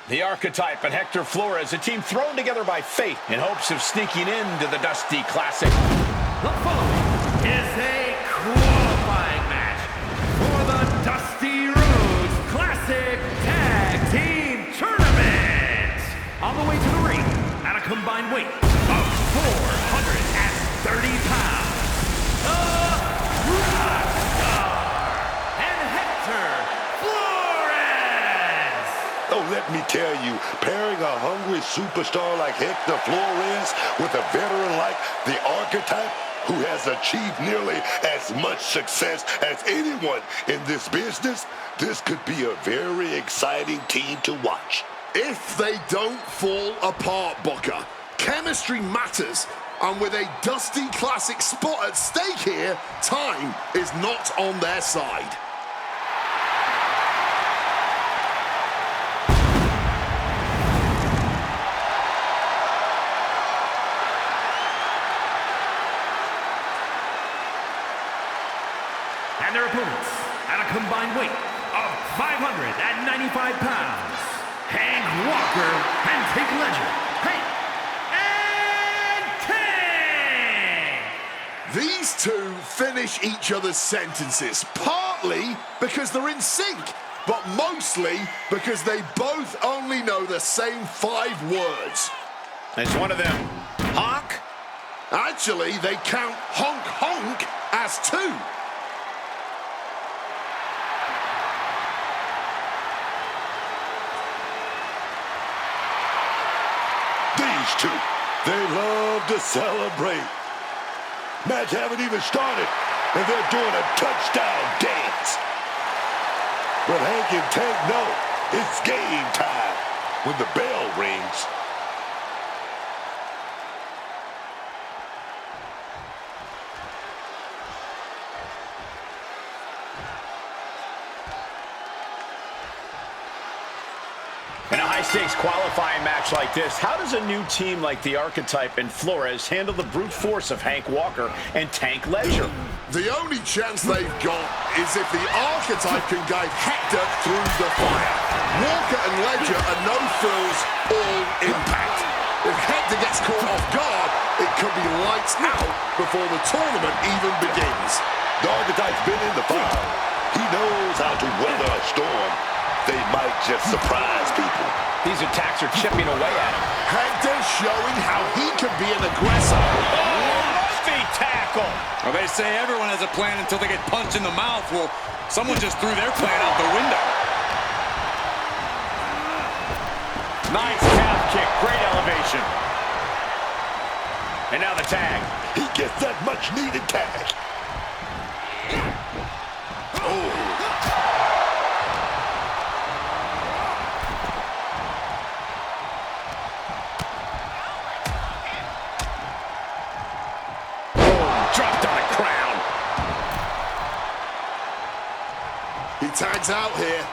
The Archetype and Hector Flores, a team thrown together by fate in hopes of sneaking into the Dusty Classic. The following is a qualifying match for the Dusty Rhodes Classic Tag Team Tournament. On the way to the ring, at a combined weight of 430 pounds, the Rockstar and Hector Flores. Oh, let me tell you, pairing a hungry superstar like Hector Flores with a veteran like the Archetype, who has achieved nearly as much success as anyone in this business, this could be a very exciting team to watch. If they don't fall apart, Booker, chemistry matters, and with a Dusty Classic spot at stake here, time is not on their side. And their opponents, at a combined weight of 595 pounds, Hank Walker and Tank Legend. Hank and Tank! These two finish each other's sentences, partly because they're in sync, but mostly because they both only know the same 5 words. It's one of them. Honk? Actually, they count honk honk as 2. These two, they love to celebrate. Match haven't even started, and they're doing a touchdown dance. But Hank and Tank know it's game time when the bell rings. In a high-stakes qualifying match like this, how does a new team like the Archetype and Flores handle the brute force of Hank Walker and Tank Ledger? The only chance they've got is if the Archetype can guide Hector through the fire. Walker and Ledger are no-frills, all impact. If Hector gets caught off guard, it could be lights out before the tournament even begins. The Archetype's been in the fire. He knows how to weather a storm. They might just surprise people. These attacks are chipping away at him. Hector's showing how he can be an aggressor. Murphy tackle! Well, they say everyone has a plan until they get punched in the mouth. Well, someone just threw their plan out the window. Nice calf kick, great elevation. And now the tag. He gets that much-needed tag. Oh. Dropped on the crown. He tags out here.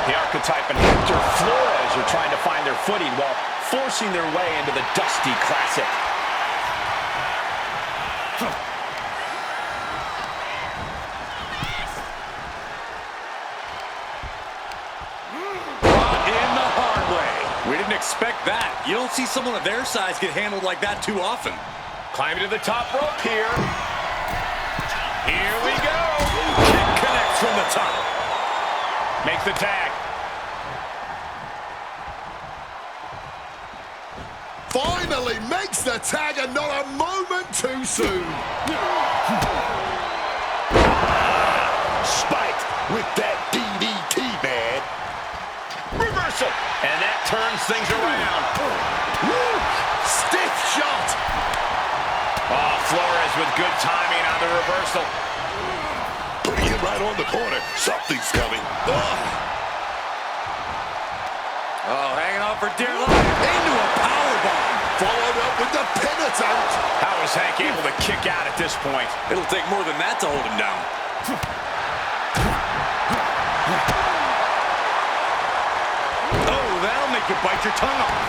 The Archetype and Hector Flores are trying to find their footing while forcing their way into the Dusty Classic. Brought in the hard way. We didn't expect that. You don't see someone of their size get handled like that too often. Climbing to the top rope here. Here we go. Kick connects from the top. Makes the tag. Finally makes the tag, and not a moment too soon. Spiked with that DDT, man. Reversal. And that turns things around. Woo! Stiff shot. Oh, Flores with good timing on the reversal. Putting it right on the corner. Something's coming. Oh, hanging on for dear life. Into a powerbomb. Followed up with the pin attempt. How is Hank able to kick out at this point? It'll take more than that to hold him down. Oh, that'll make you bite your tongue off.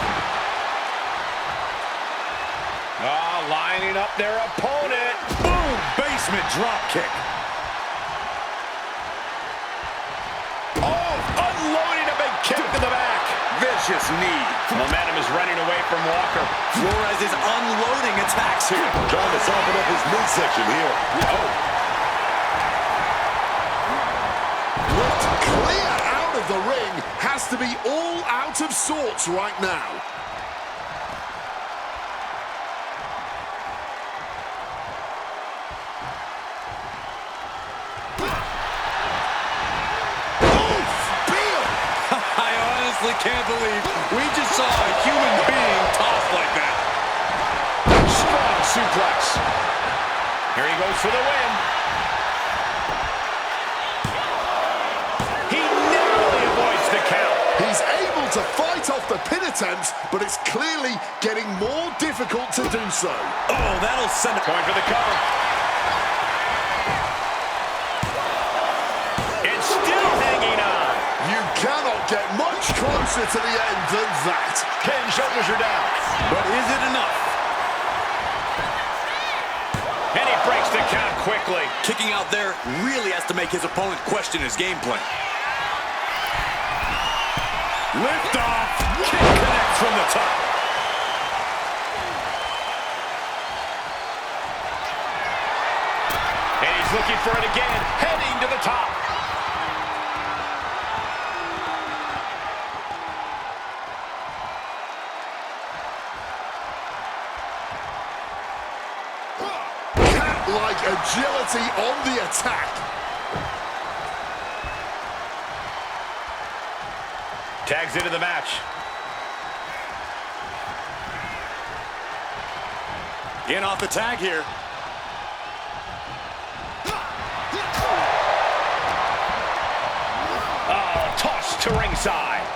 Oh, lining up their opponent. Boom! Basement drop kick. vicious knee. Momentum is running away from Walker. Flores is unloading attacks here. Trying to soften up his midsection here. Oh. Looked clear out of the ring. Has to be all out of sorts right now. Can't believe we just saw a human being tossed like that. Strong suplex. Here he goes for the win. He narrowly avoids the count. He's able to fight off the pin attempts, but it's clearly getting more difficult to do so. Oh, that'll send it. Going for the cover. And still hanging on. You cannot get much closer to the end than that. 10 shoulders are down. But is it enough? And he breaks the count quickly. Kicking out there really has to make his opponent question his game plan. Lift off. Kick connects from the top. And he's looking for it again. Heading to the top. Like agility on the attack. Tags into the match. In off the tag here. Oh, tossed to ringside.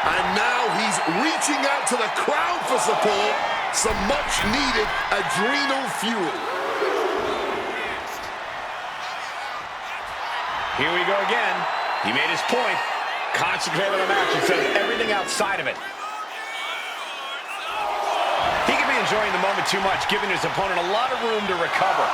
And now he's reaching out to the crowd for support. Some much-needed adrenal fuel. Here we go again. He made his point. Concentrate on the match and says everything outside of it. He could be enjoying the moment too much, giving his opponent a lot of room to recover.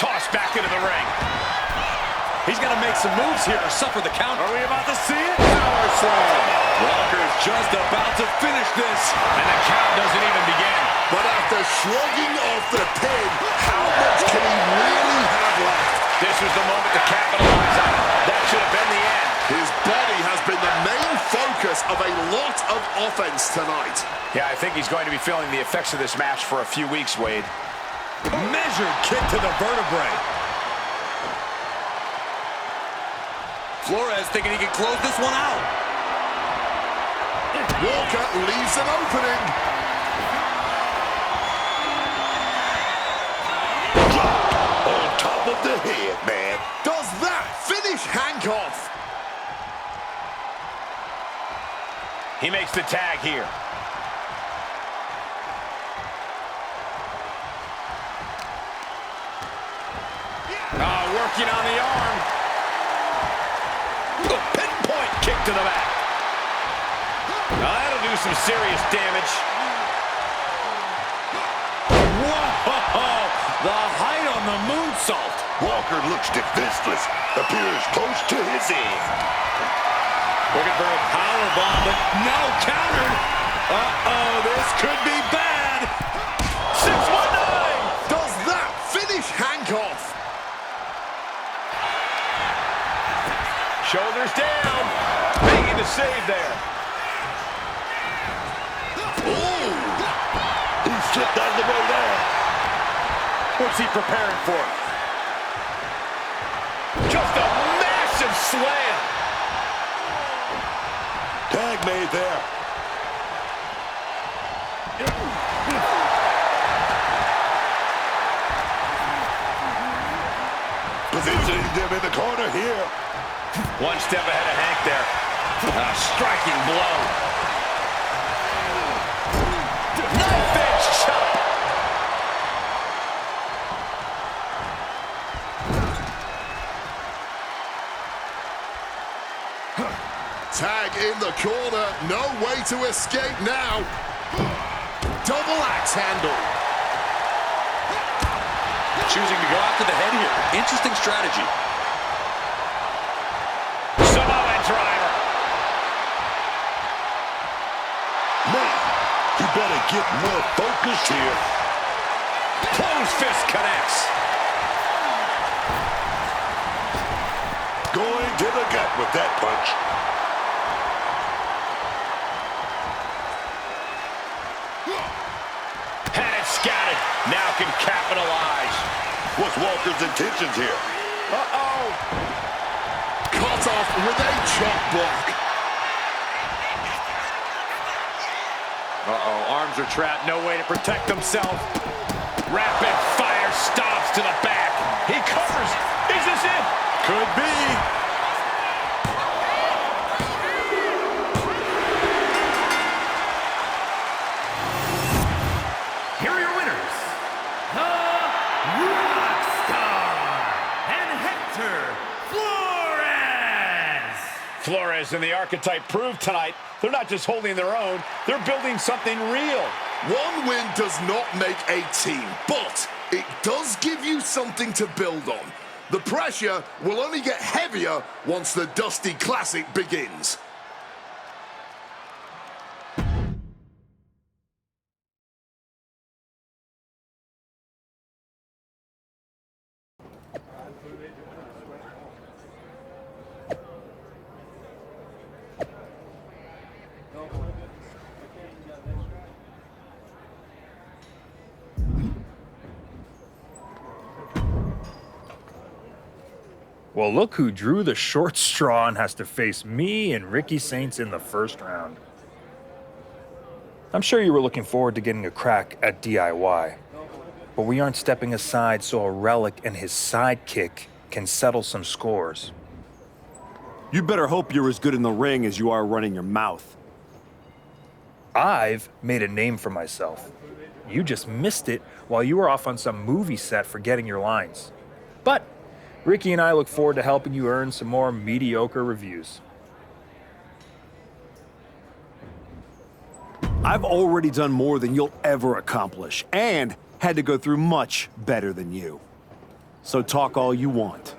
Tossed back into the ring. He's got to make some moves here to suffer the count. Are we about to see it? Power slam. Walker's just about to finish this. And the count doesn't even begin. But after shrugging off the pin, how much can he really have left? This was the moment to capitalize on. That should have been the end. His body has been the main focus of a lot of offense tonight. Yeah, I think he's going to be feeling the effects of this match for a few weeks, Wade. Measured kick to the vertebrae. Flores thinking he can close this one out. Walker leaves an opening. On top of the head, man. Does that finish Hank off? He makes the tag here. Working on the arm. A pinpoint kick to the back. Now that'll do some serious damage. Whoa! The height on the moonsault. Walker looks defenseless. Appears close to his end. Looking for a powerbomb, but no, countered. Uh-oh, this could be bad. 619. Does that finish Hank off? Shoulders down. Making the save there. Ooh! He slipped out of the way there. What's he preparing for? Just a massive slam. Tag made there. Positioning them in the corner here. One step ahead of Hank there. A striking blow. Knife edge chop. Tag in the corner. No way to escape now. Double axe handle. Choosing to go after the head here. Interesting strategy. Samoa driver. Man, you better get more focused here. Closed fist connects. Going to the gut with that punch. Had it scouted. Now can capitalize. What's Walker's intentions here? Uh-oh. Cut off with a chop block. Uh-oh, arms are trapped, no way to protect himself. Rapid fire stomps to the back. He covers. Is this it? Could be. Here are your winners, the Rockstar and Hector Flores. Flores and the Archetype proved tonight they're not just holding their own, they're building something real. One win does not make a team, but it does give you something to build on. The pressure will only get heavier once the Dusty Classic begins. Well, look who drew the short straw and has to face me and Ricky Saints in the first round. I'm sure you were looking forward to getting a crack at DIY, but we aren't stepping aside so a relic and his sidekick can settle some scores. You better hope you're as good in the ring as you are running your mouth. I've made a name for myself. You just missed it while you were off on some movie set forgetting your lines. But Ricky and I look forward to helping you earn some more mediocre reviews. I've already done more than you'll ever accomplish, and had to go through much better than you. So talk all you want.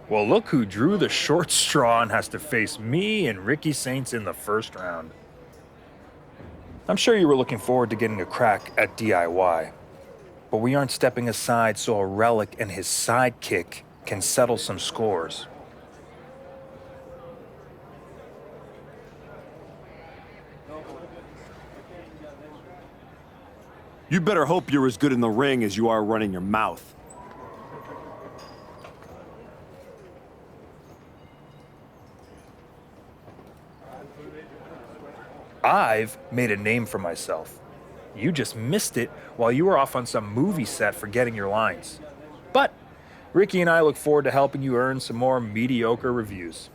Well, look who drew the short straw and has to face me and Ricky Saints in the first round. I'm sure you were looking forward to getting a crack at DIY, but we aren't stepping aside so a relic and his sidekick can settle some scores. You better hope you're as good in the ring as you are running your mouth. I've made a name for myself. You just missed it while you were off on some movie set forgetting your lines. But Ricky and I look forward to helping you earn some more mediocre reviews.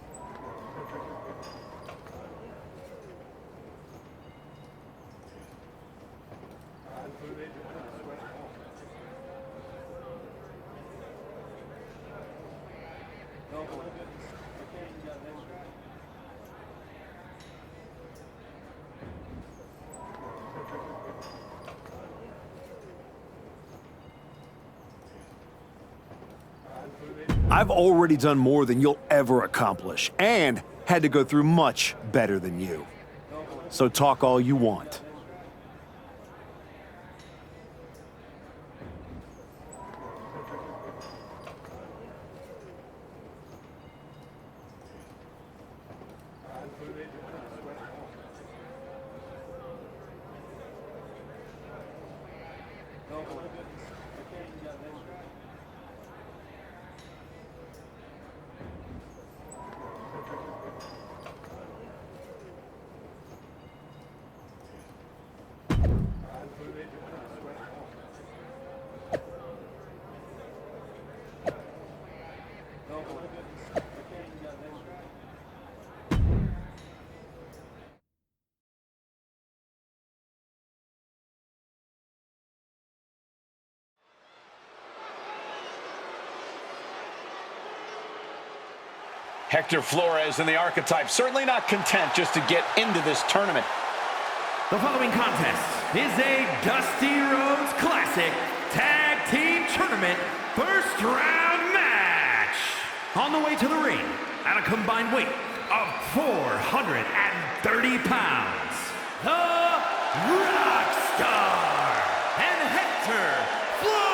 I've already done more than you'll ever accomplish, and had to go through much better than you. So talk all you want. Hector Flores and the Archetype certainly not content just to get into this tournament. The following contest is a Dusty Rhodes Classic Tag Team Tournament first round match. On the way to the ring at a combined weight of 430 pounds, the Rockstar and Hector Flores.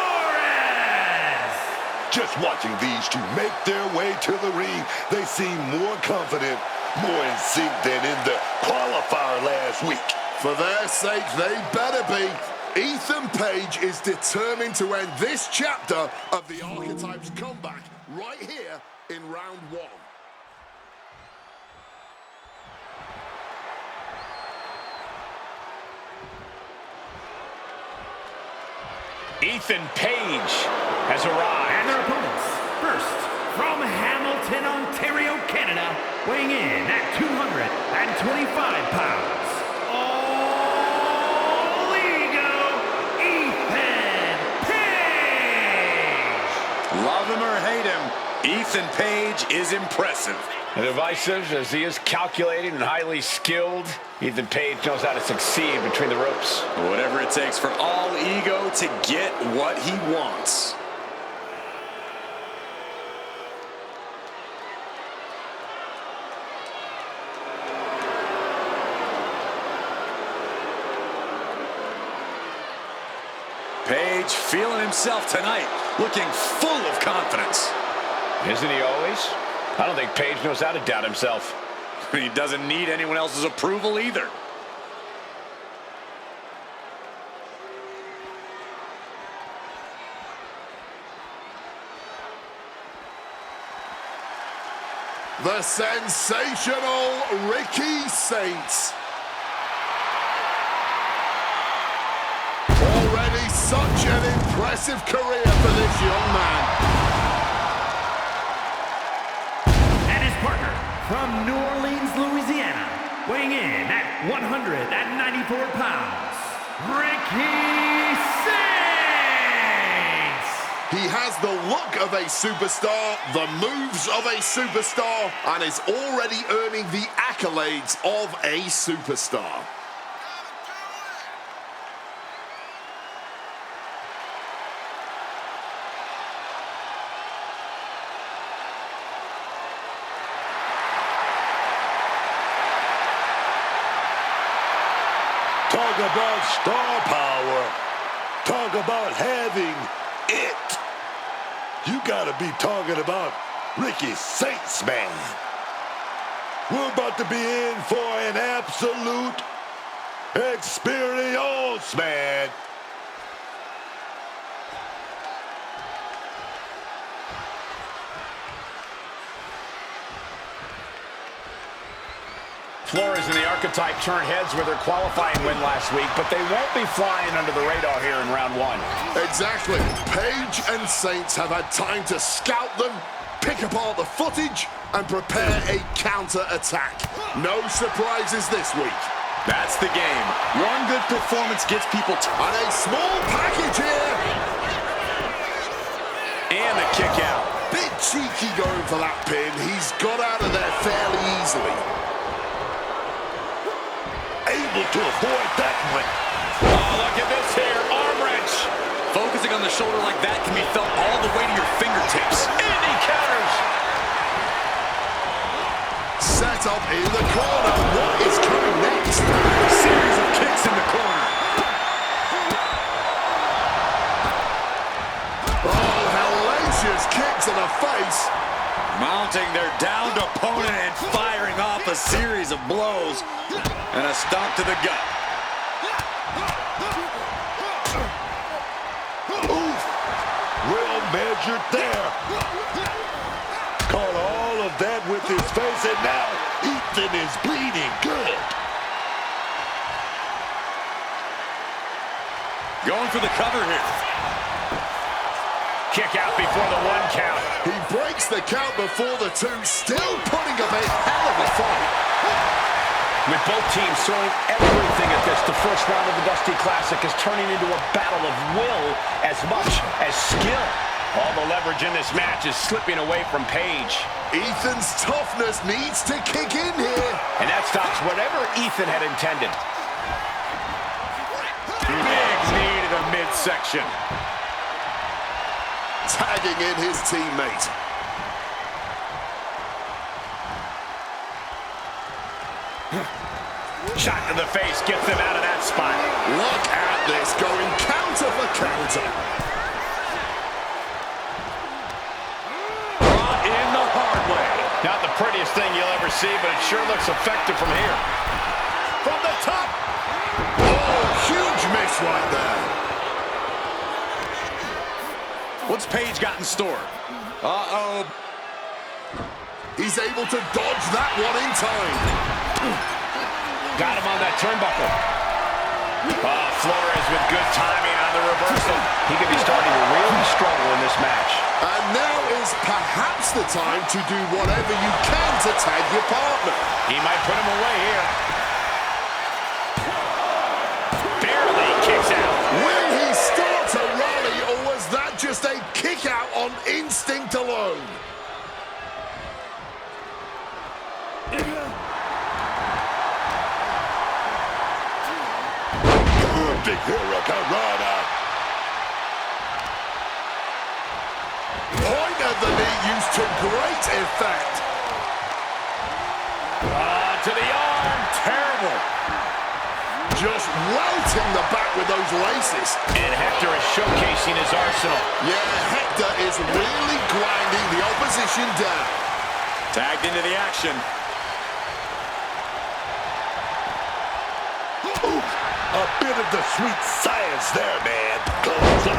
Just watching these two make their way to the ring, they seem more confident, more in sync than in the qualifier last week. For their sake, they better be. Ethan Page is determined to end this chapter of the Archetype's comeback right here in round one. Ethan Page has arrived. And their opponents, first, from Hamilton, Ontario, Canada, weighing in at 225 pounds. All ego, Ethan Page! Love him or hate him, Ethan Page is impressive. And divisive as he is calculated and highly skilled, Ethan Page knows how to succeed between the ropes. Whatever it takes for All Ego to get what he wants. Page feeling himself tonight, looking full of confidence. Isn't he always? I don't think Page knows how to doubt himself. He doesn't need anyone else's approval either. The sensational Ricky Saints. Already such an impressive career for this young man. From New Orleans, Louisiana, weighing in at 194 pounds, Ricky Saints! He has the look of a superstar, the moves of a superstar, and is already earning the accolades of a superstar. Talk about star power. Talk about having it. You gotta be talking about Ricky Saints, man. We're about to be in for an absolute experience, man. Flores and the Archetype turned heads with their qualifying win last week, but they won't be flying under the radar here in round one. Exactly. Page and Saints have had time to scout them, pick apart the footage, and prepare a counter-attack. No surprises this week. That's the game. One good performance gets people And a small package here. and the kick out. Bit cheeky going for that pin. He's got out of there fairly easily. Able to avoid that one. Oh, look at this here. Arm wrench. Focusing on the shoulder like that can be felt all the way to your fingertips. And he counters. Set up in the corner. What is coming next? Series of kicks in the corner. Oh, hellacious kicks in the face. Mounting their downed opponent and firing off a series of blows. And a stomp to the gut. Oof. Well measured there. Caught all of that with his face, and now Ethan is bleeding good. Going for the cover here. Kick out before the one count. He breaks the count before the two, still putting up a hell of a fight. With both teams throwing everything at this, the first round of the Dusty Classic is turning into a battle of will as much as skill. All the leverage in this match is slipping away from Page. Ethan's toughness needs to kick in here. And that stops whatever Ethan had intended. Big knee to the midsection. Tagging in his teammate. Shot to the face gets them out of that spot. Look at this, going counter for counter. Brought in the hard way. Not the prettiest thing you'll ever see, but it sure looks effective from here. From the top. Oh, huge miss right there. What's Page got in store? Uh-oh. He's able to dodge that one in time. Got him on that turnbuckle. Oh, Flores with good timing on the reversal. He could be starting to really struggle in this match. And now is perhaps the time to do whatever you can to tag your partner. He might put him away here. Barely kicks out. Will he start to rally, or was that just a kick out on instinct alone? Big Hurricanrana. Point of the knee used to great effect. To the arm. Terrible. Just welting the back with those laces. And Hector is showcasing his arsenal. Yeah, Hector is really grinding the opposition down. Tagged into the action. A bit of the sweet science there, man. Close up.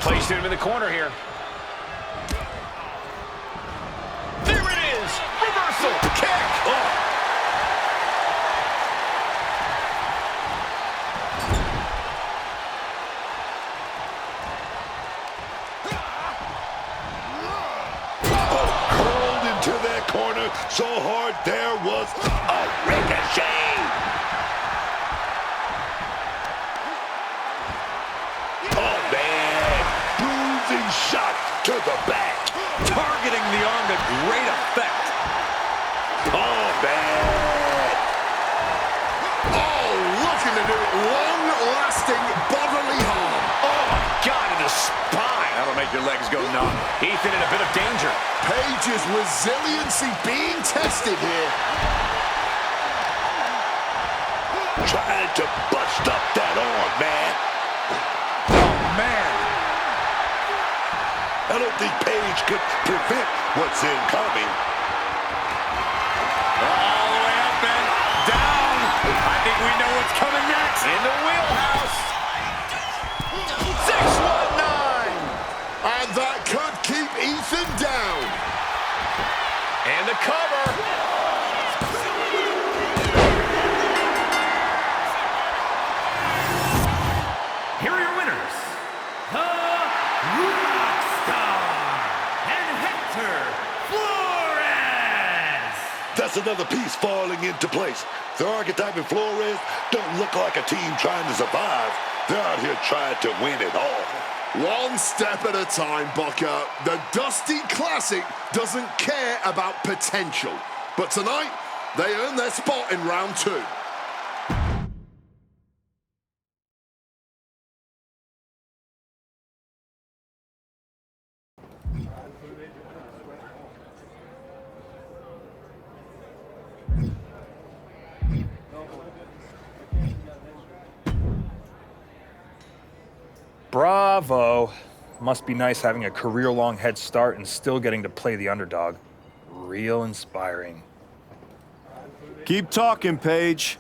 Placed him in the corner here. There it is. Reversal. Kick. Oh. Curled into that corner so hard there was a ricochet. Oh, man. Bruising shot to the back. Targeting the arm to great effect. Oh, man. Oh, looking to do long-lasting bodily harm. Oh, my God, in the spine. That'll make make your legs go numb. Ethan in a bit of danger. Paige's resiliency being tested here. Trying to bust up that arm, man. Oh, man. I don't think Paige could prevent what's incoming. All the way up and down. I think we know what's coming next. In the wheelhouse. 619. And that could keep Ethan down. And the cover. Here are your winners, the Rockstar and Hector Flores. That's another piece falling into place. The Archetype and Flores don't look like a team trying to survive. They're out here trying to win it all. One step at a time, Booker. The Dusty Classic doesn't care about potential. But tonight, they earn their spot in round 2. Bravo. Must be nice having a career-long head start and still getting to play the underdog. Real inspiring. Keep talking, Paige.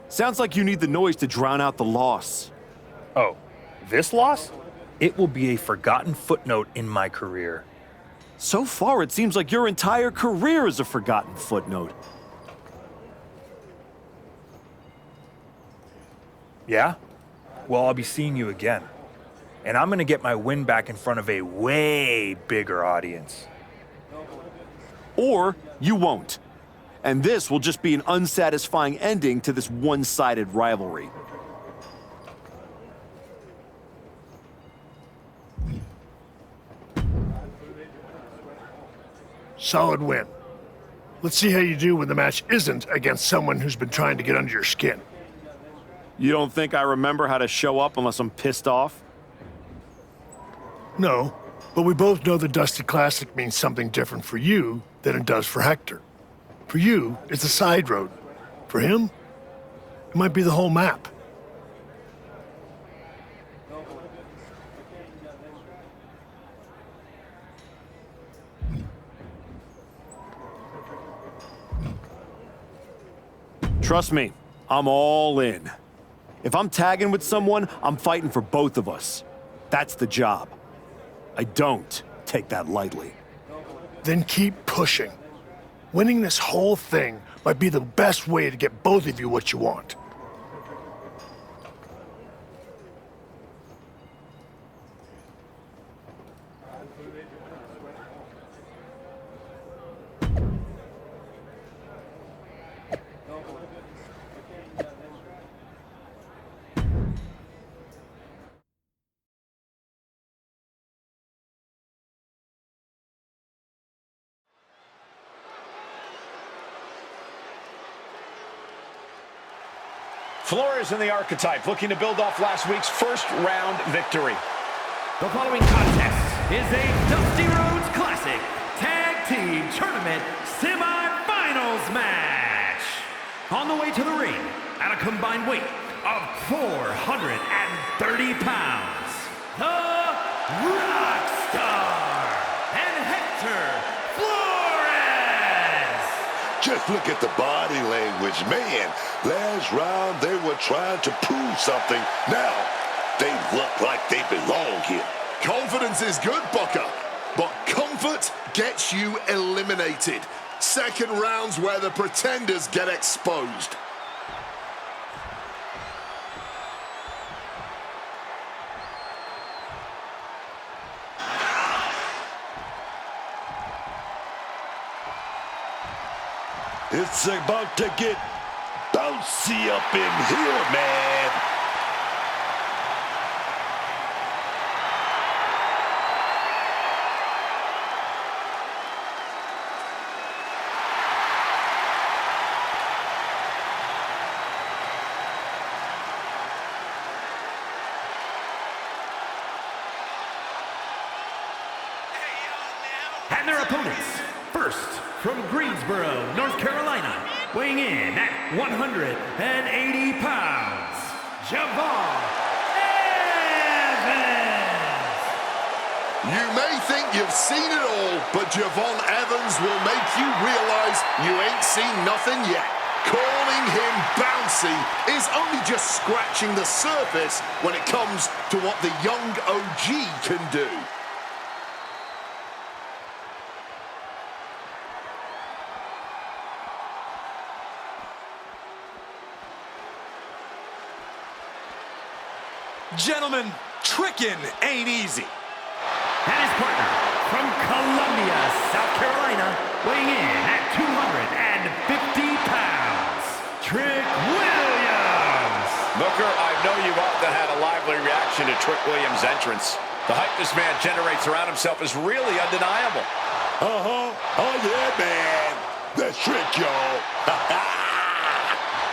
Sounds like you need the noise to drown out the loss. Oh, this loss? It will be a forgotten footnote in my career. So far, it seems like your entire career is a forgotten footnote. Yeah? Well, I'll be seeing you again. And I'm gonna get my win back in front of a way bigger audience. Or you won't. And this will just be an unsatisfying ending to this one-sided rivalry. Solid win. Let's see how you do when the match isn't against someone who's been trying to get under your skin. You don't think I remember how to show up unless I'm pissed off? No, but we both know the Dusty Classic means something different for you than it does for Hector. For you, it's a side road. For him, it might be the whole map. Trust me, I'm all in. If I'm tagging with someone, I'm fighting for both of us. That's the job. I don't take that lightly. Then keep pushing. Winning this whole thing might be the best way to get both of you what you want. Flores in the Archetype, looking to build off last week's first-round victory. The following contest is a Dusty Rhodes Classic Tag Team Tournament Semi-Finals match. On the way to the ring, at a combined weight of 430 pounds, the Rockstar and Hector Flores. Just look at the body language, man. Last round, they were trying to prove something. Now, they look like they belong here. Confidence is good, Booker, but comfort gets you eliminated. Second round's where the pretenders get exposed. It's about to get bouncy up in here, man. And their opponents, first from Greensboro, North Carolina, weighing in at 180 pounds, Javon Evans. You may think you've seen it all, but Javon Evans will make you realize you ain't seen nothing yet. Calling him bouncy is only just scratching the surface when it comes to what the young OG can do. Gentlemen, tricking ain't easy. And his partner from Columbia, South Carolina, weighing in at 250 pounds, Trick Williams. Booker, I know you've often had a lively reaction to Trick Williams' entrance. The hype this man generates around himself is really undeniable. Uh-huh. Oh, yeah, man. That's Trick, y'all.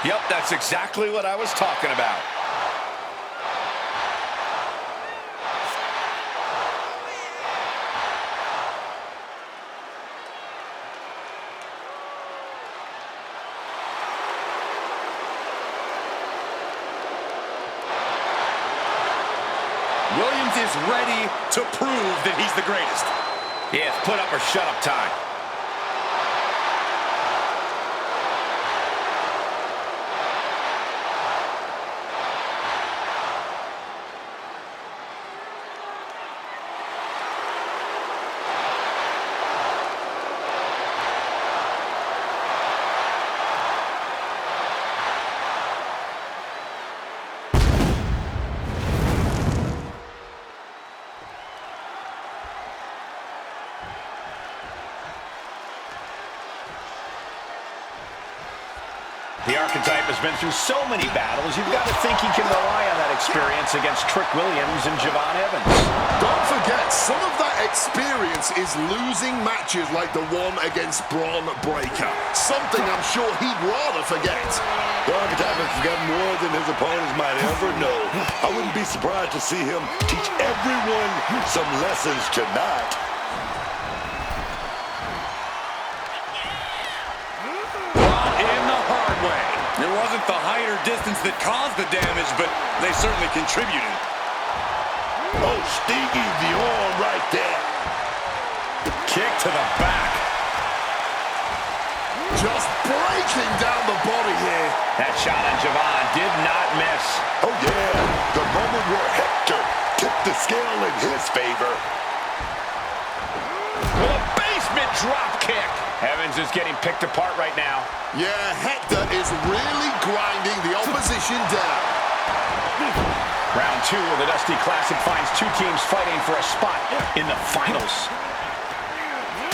Yep, that's exactly what I was talking about. Williams is ready to prove that he's the greatest. Yeah, it's put up or shut up time. The archetype has been through so many battles, you've got to think he can rely on that experience against Trick Williams and Javon Evans. Don't forget, some of that experience is losing matches like the one against Braun Breaker. Something I'm sure he'd rather forget. The archetype has forgotten more than his opponents might ever know. I wouldn't be surprised to see him teach everyone some lessons tonight. It wasn't the height or distance that caused the damage, but they certainly contributed. Oh, stingy the arm right there. Kick to the back. Just breaking down the body here. That shot on Javon did not miss. Oh, yeah. The moment where Hector tipped the scale in his favor. With a basement drop kick. Evans is getting picked apart right now. Yeah, Hector is really grinding the opposition down. Round 2 of the Dusty Classic finds two teams fighting for a spot in the finals.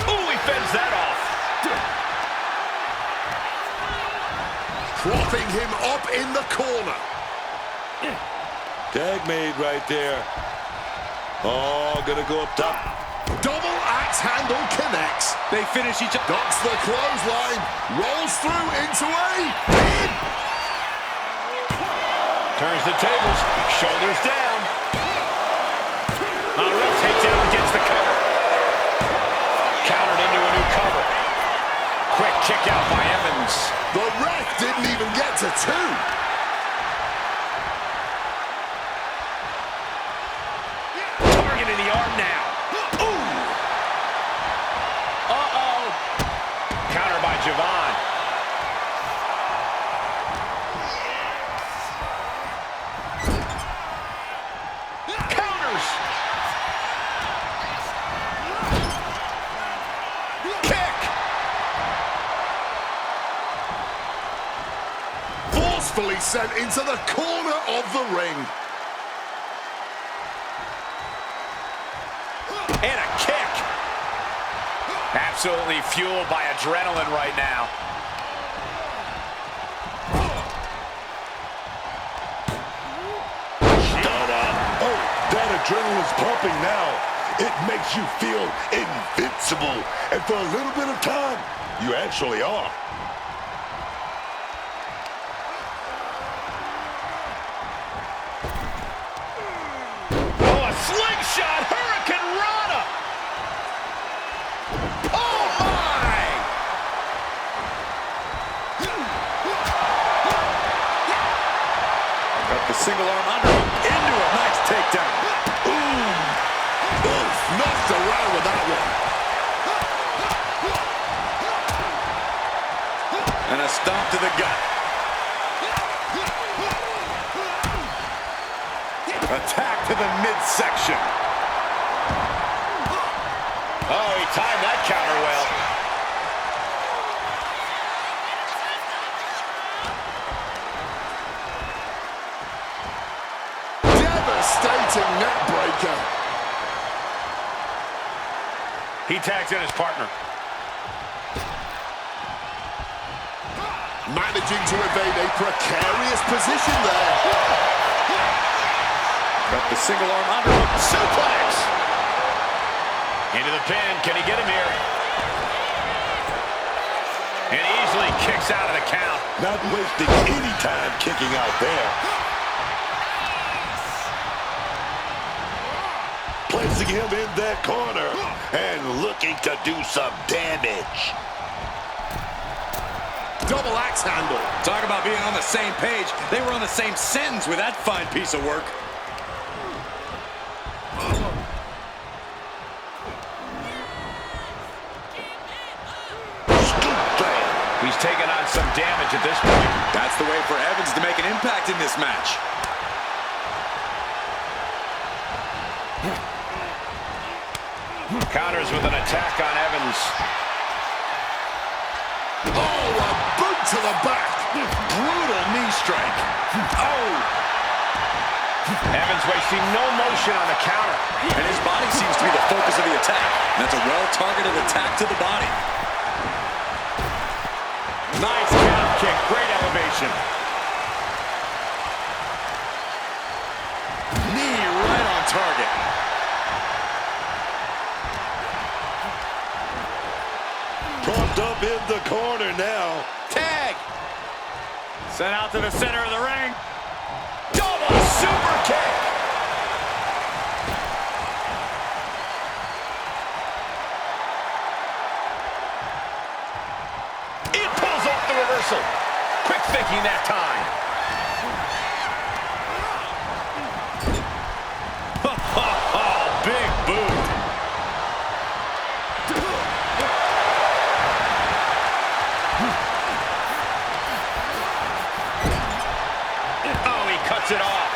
Ooh, he fends that off. Propping him up in the corner. Tag made right there. Oh, gonna go up top. Double axe handle connects. They finish each other. Ducks the clothesline. Rolls through into a pin. Turns the tables. Shoulders down. Ref takes out and gets the cover. Countered into a new cover. Quick kick out by Evans. The ref didn't even get to 2. Targeting the arm now. Counter by Javon. Counters. Kick. Forcefully sent into the corner of the ring. And a kick. Absolutely fueled by adrenaline right now. Oh, that adrenaline's pumping now. It makes you feel invincible. And for a little bit of time, you actually are. Oh, a slingshot Hurricane Rana. single arm underhook into a nice takedown. Oof, knocked around with that one. And a stomp to the gut. Attack to the midsection. Oh, he timed that counter well. Devastating neck breaker. He tags in his partner. Managing to evade a precarious position there. Got the single arm underhook. Suplex! Into the pin. Can he get him here? And easily kicks out of the count. Not wasting any time kicking out there. Placing him in that corner and looking to do some damage. Double axe handle. Talk about being on the same page. They were on the same sentence with that fine piece of work. He's taking on some damage at this point. That's the way for Evans to make an impact in this match. Counters with an attack on Evans. Oh, a boot to the back. Brutal knee strike. Oh! Evans wasting no motion on the counter. And his body seems to be the focus of the attack. That's a well-targeted attack to the body. Nice calf kick. Great elevation. Knee right on target. Propped up in the corner now. Tag. Sent out to the center of the ring. Double super kick. It pulls off the reversal. Quick thinking that time. Big boot. Oh, he cuts it off.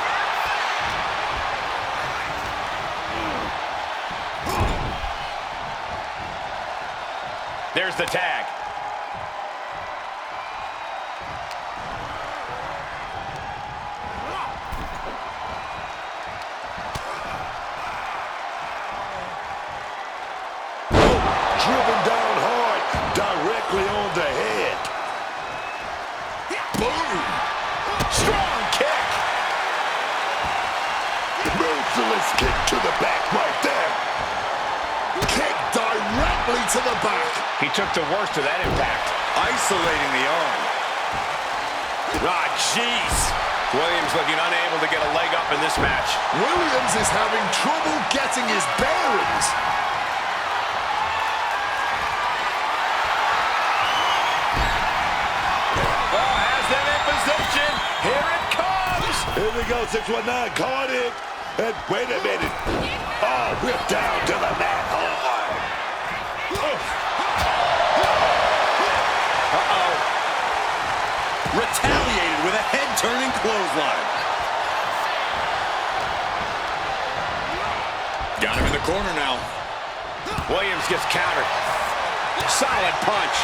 There's the tag. Driven down hard, directly on the head. Boom! Strong kick! Merciless kick to the back right there. Kick directly to the back. He took the worst of that impact. Isolating the arm. Ah, jeez. Williams looking unable to get a leg up in this match. Williams is having trouble getting his bearings. Here it comes! Here we go, 619, caught it. And wait a minute. Oh, whipped down to the mat hard. Uh-oh. Retaliated with a head-turning clothesline. Got him in the corner now. Williams gets countered. Solid punch.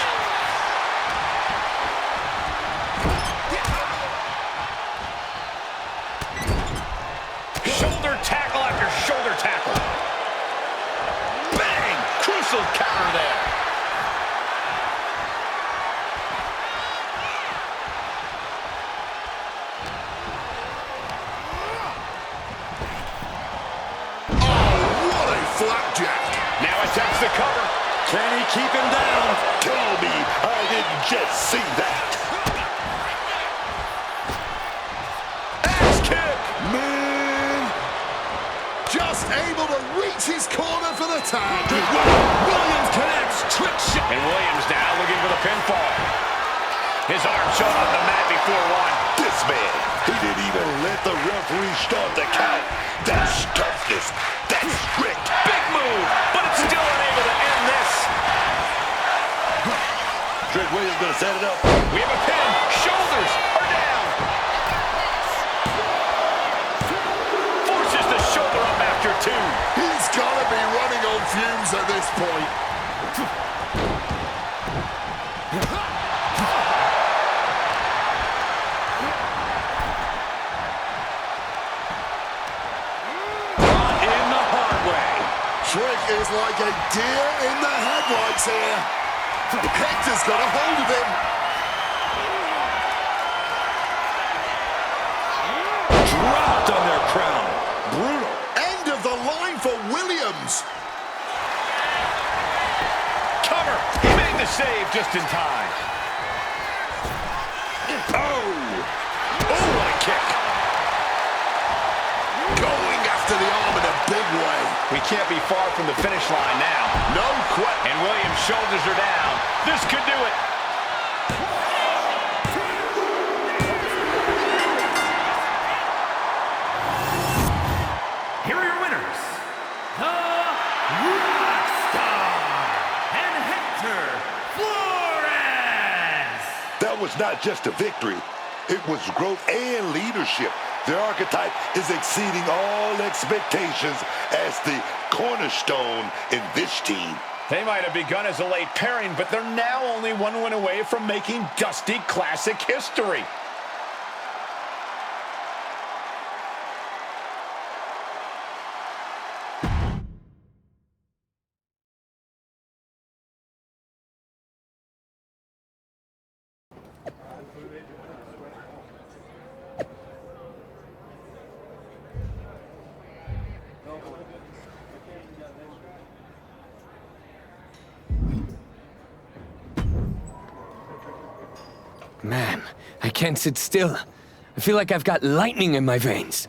Shoulder tackle after shoulder tackle. Bang! Crucial counter there. Oh, what a flapjack. Now attempts to cover. Can he keep him down? Tell me I didn't just see that. Axe kick. Just able to reach his corner for the tag. Williams connects. Trick shot. And Williams now looking for the pinfall. His arm showed on the mat before one. This man He didn't even let the referee start the count. That's toughness. That's strict. Big move, but it's still unable to end this. Trick Williams gonna set it up. We have a pin. Shoulders are down. Forces the shoulder up after 2. He's got to be running on fumes at this point. In the hard way. Trick is like a deer in the headlights here. Hector's got a hold of him. Dropped on their crown. Brutal. End of the line for Williams. Cover. He made the save just in time. Oh, what a kick. Going after the arm in a big way. We can't be far from the finish line now. No question. And Williams' shoulders are down. This could do it. Here are your winners, the Rockstar and Hector Flores. That was not just a victory. It was growth and leadership. The archetype is exceeding all expectations as the cornerstone in this team. They might have begun as a late pairing, but they're now only one win away from making Dusty Classic history. Man, I can't sit still. I feel like I've got lightning in my veins.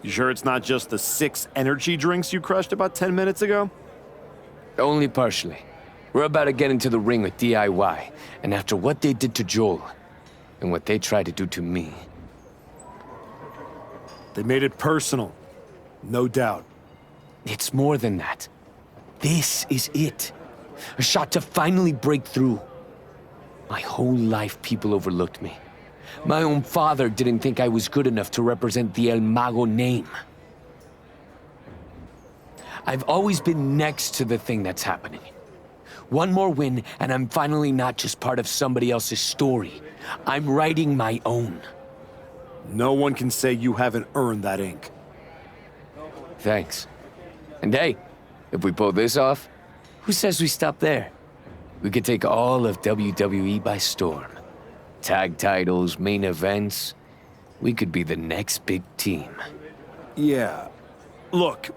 You sure it's not just the 6 energy drinks you crushed about 10 minutes ago? Only partially. We're about to get into the ring with DIY, and after what they did to Joel, and what they tried to do to me. They made it personal. No doubt. It's more than that. This is it. A shot to finally break through. My whole life, people overlooked me. My own father didn't think I was good enough to represent the El Mago name. I've always been next to the thing that's happening. One more win, and I'm finally not just part of somebody else's story. I'm writing my own. No one can say you haven't earned that ink. Thanks. And hey, if we pull this off, who says we stop there? We could take all of WWE by storm. Tag titles, main events. We could be the next big team. Yeah. Look,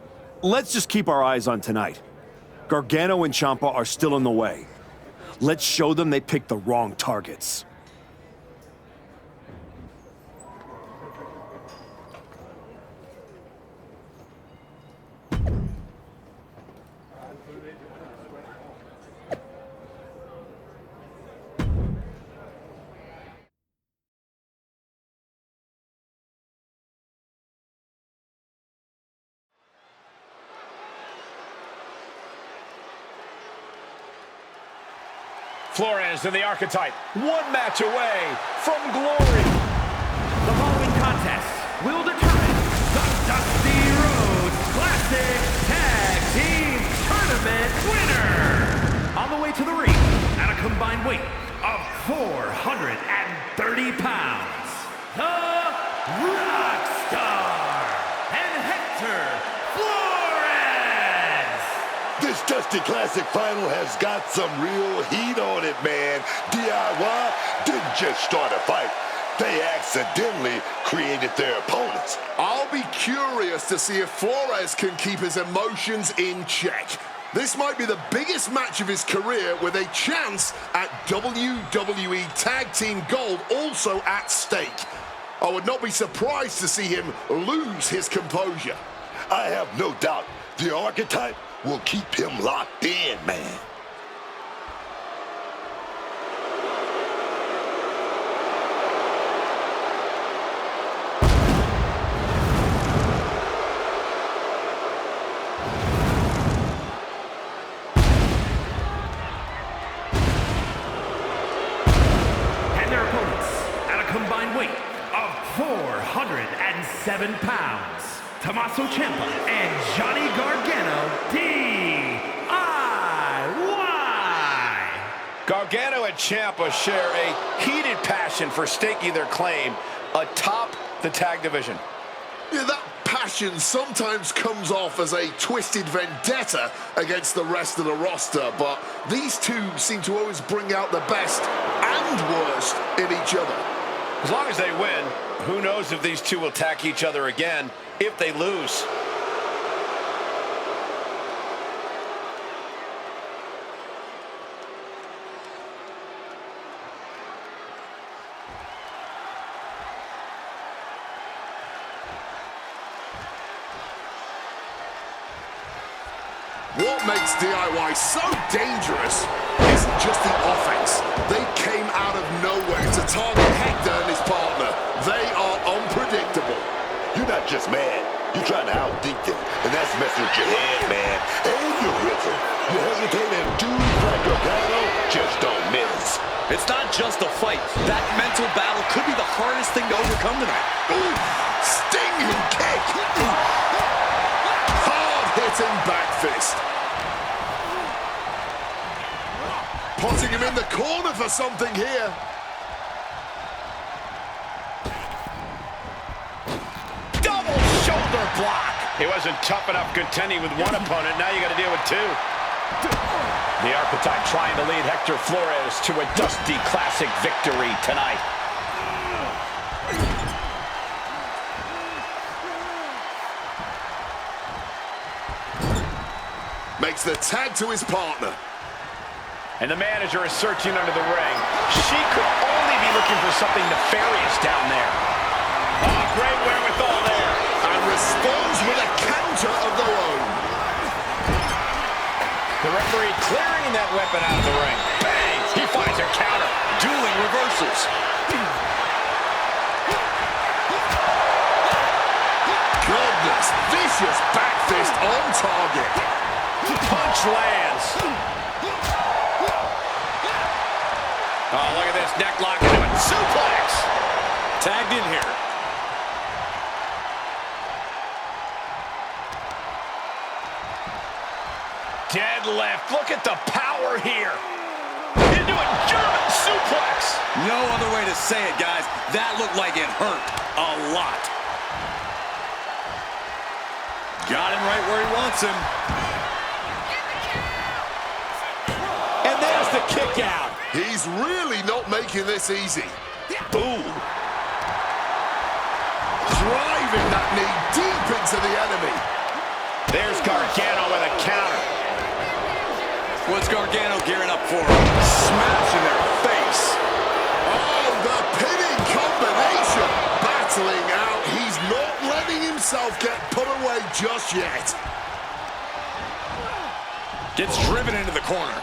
let's just keep our eyes on tonight. Gargano and Ciampa are still in the way. Let's show them they picked the wrong targets. Flores and the Archetype, one match away from glory. The following contest will determine the Dusty Rhodes Classic Tag Team Tournament winner. On the way to the ring, at a combined weight of 430 pounds, the Rockstar and Hector Flores. This Dusty Classic final has got some real heat on it, man. DIY didn't just start a fight. They accidentally created their opponents. I'll be curious to see if Flores can keep his emotions in check. This might be the biggest match of his career with a chance at WWE Tag Team Gold also at stake. I would not be surprised to see him lose his composure. I have no doubt the Archetype will keep him locked in, man. 97 pounds, Tommaso Ciampa and Johnny Gargano, DIY. Gargano and Ciampa share a heated passion for staking their claim atop the tag division. Yeah, that passion sometimes comes off as a twisted vendetta against the rest of the roster, but these two seem to always bring out the best and worst in each other. As long as they win, who knows if these two will attack each other again if they lose. What makes DIY so dangerous isn't just the offense. They came out of nowhere to target Hector and his partner. They are unpredictable. You're not just mad. You're trying to outthink them, and that's messing with your head, man. And your rhythm. You hesitate, and dudes like Gargano just don't miss. It's not just a fight. That mental battle could be the hardest thing to overcome tonight. Ooh, stinging kick. Hard-hitting back fist. Putting him in the corner for something here. Double shoulder block. He wasn't tough enough contending with one opponent. Now you got to deal with two. The Archetype trying to lead Hector Flores to a Dusty Classic victory tonight. Makes the tag to his partner. And the manager is searching under the ring. She could only be looking for something nefarious down there. Oh, great wherewithal there. And responds with a counter of their own. The referee clearing that weapon out of the ring. Bang! He finds a counter. Dueling reversals. Goodness, vicious back fist on target. Punch lands. Oh, look at this. Neck lock into it. Suplex. Tagged in here. Deadlift. Look at the power here. Into a German suplex. No other way to say it, guys. That looked like it hurt a lot. Got him right where he wants him. And there's the kick out. He's really not making this easy. Boom. Driving that knee deep into the enemy. There's Gargano with a counter. What's Gargano gearing up for? Smash in their face. Oh, the pinning combination. Battling out. He's not letting himself get put away just yet. Gets driven into the corner.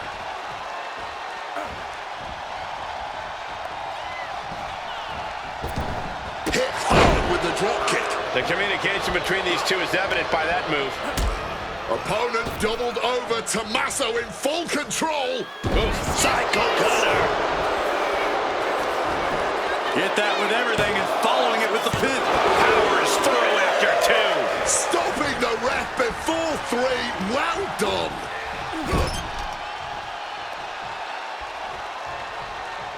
Hit hard with the drop kick. The communication between these two is evident by that move. Opponent doubled over. Tommaso in full control. Psycho cutter. Hit that with everything and following it with the pin. Powers through after two. Stopping the ref before three. Well done.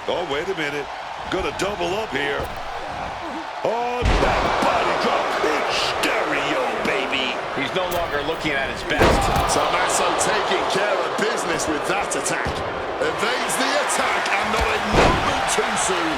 Oh, wait a minute. Gonna double up here. Oh, that body drop. Big stereo, baby. He's no longer looking at his best. Tommaso taking care of business with that attack. Evades the attack and not a moment too soon.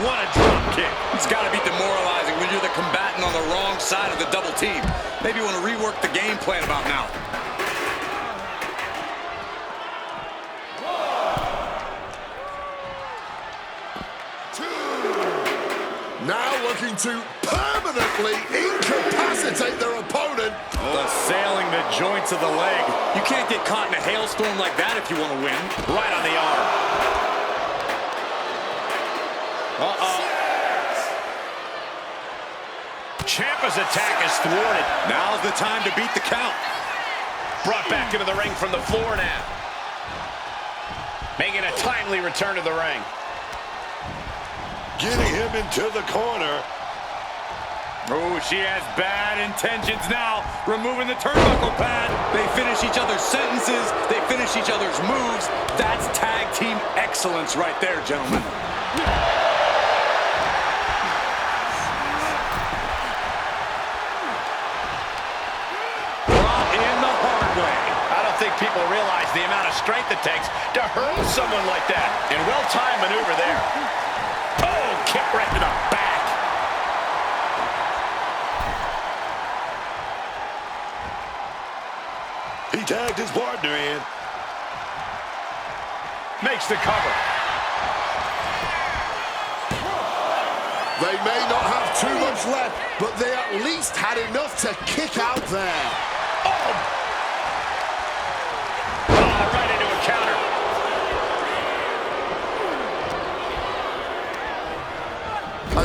What a drop kick. It's got to be demoralizing when you're the combatant on the wrong side of the double team. Maybe you want to rework the game plan about now. Now looking to permanently incapacitate their opponent. Assailing the joints of the leg. You can't get caught in a hailstorm like that if you want to win. Right on the arm. Uh-oh. Ciampa's attack is thwarted. Now's the time to beat the count. Brought back into the ring from the floor now. Making a timely return to the ring. Getting him into the corner. Oh, she has bad intentions now. Removing the turnbuckle pad. They finish each other's sentences. They finish each other's moves. That's tag team excellence right there, gentlemen. Brought in the hard way. I don't think people realize the amount of strength it takes to hurl someone like that. And well-timed maneuver there. Oh, kick right to the back. He tagged his partner in. Makes the cover. They may not have too much left, but they at least had enough to kick out there. Oh, right into a counter.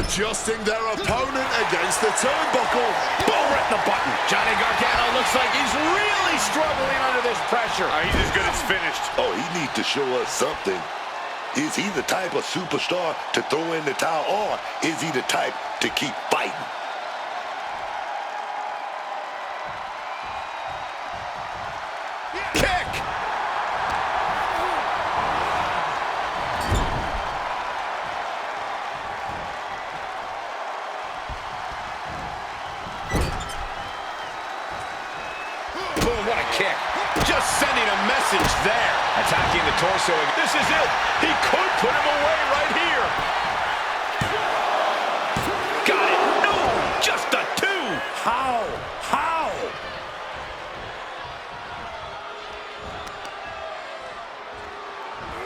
Adjusting their opponent against the turnbuckle. Boom, right in the button. Johnny Gargano looks like he's really struggling under this pressure. He's as good as finished. Oh, he needs to show us something. Is he the type of superstar to throw in the towel, or is he the type to keep fighting? Kick! Boom, what a kick. Just sending a message there. Attacking the torso. This is it. He could put him away right here. Got it. No, just a two. How?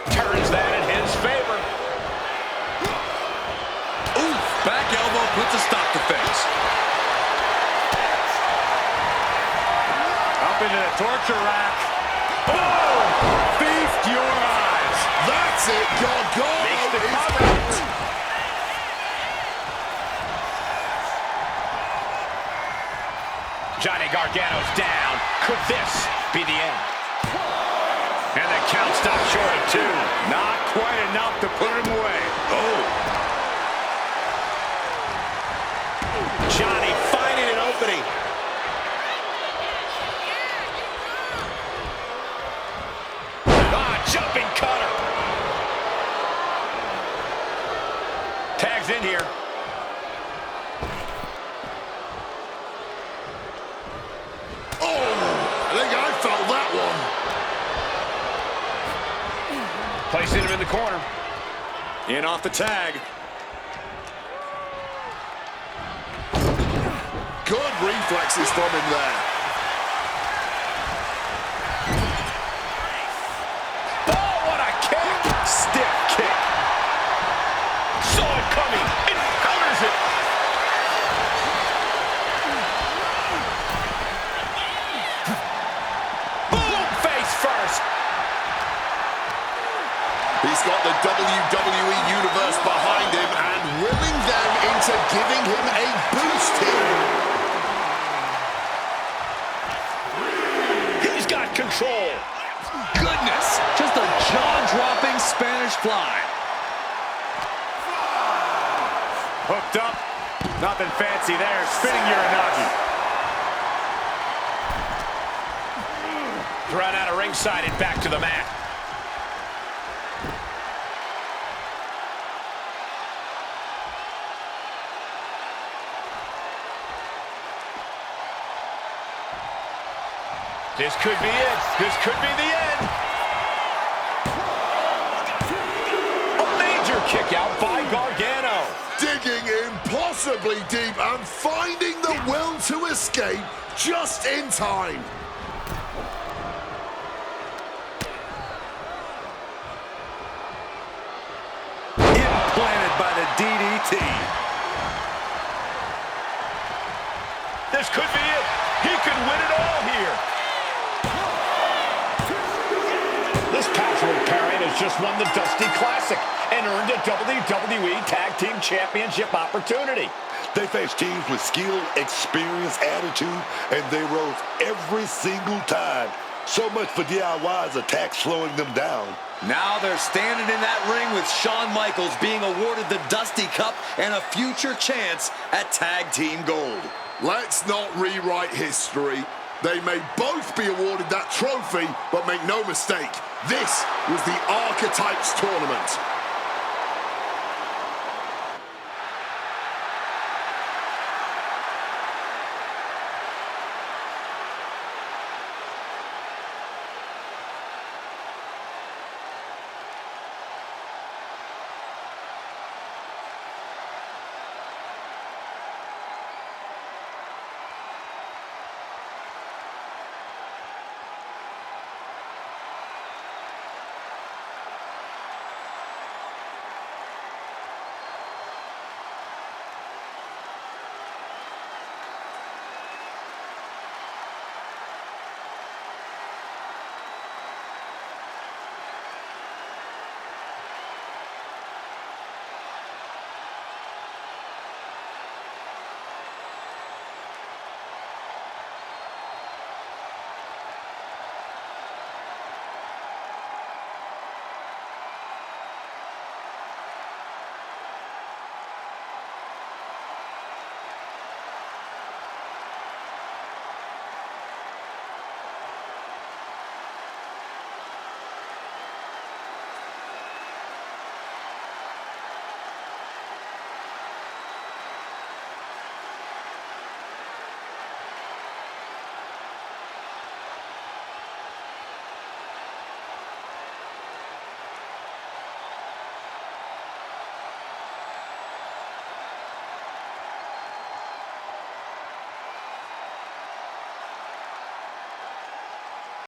Turns that in his favor. Oof, back elbow puts a stop to things. Up into the torture rack. Oh! Feast your eyes. That's it. Gargano Makes the is cover. out. Johnny Gargano's down. Could this be the end? And the count stops short of two. Not quite enough to put him away. Oh, Johnny finding an opening. Jumping cutter. Tags in here. Oh, I think I felt that one. Placing him in the corner. In off the tag. Good reflexes from him there. Stiff kick. Saw it coming and counters it. Boom, face first. He's got the WWE Universe behind him and willing them into giving him a boost here. He's got control. Goodness, just a jaw-dropping Spanish fly. Hooked up. Nothing fancy there. Spinning Uranagi. Thrown out of ringside and back to the mat. This could be it. This could be the end. A major kick out by Gargano. Digging impossibly deep and finding the will to escape just in time. Implanted by the DDT. This could be it. He could win it all here. This patchwork pairing has just won the Dusty Classic and earned a WWE Tag Team Championship opportunity. They faced teams with skill, experience, attitude, and they rose every single time. So much for DIY's attack slowing them down. Now they're standing in that ring with Shawn Michaels being awarded the Dusty Cup and a future chance at Tag Team Gold. Let's not rewrite history. They may both be awarded that trophy, but make no mistake, this was the Archetypes Tournament.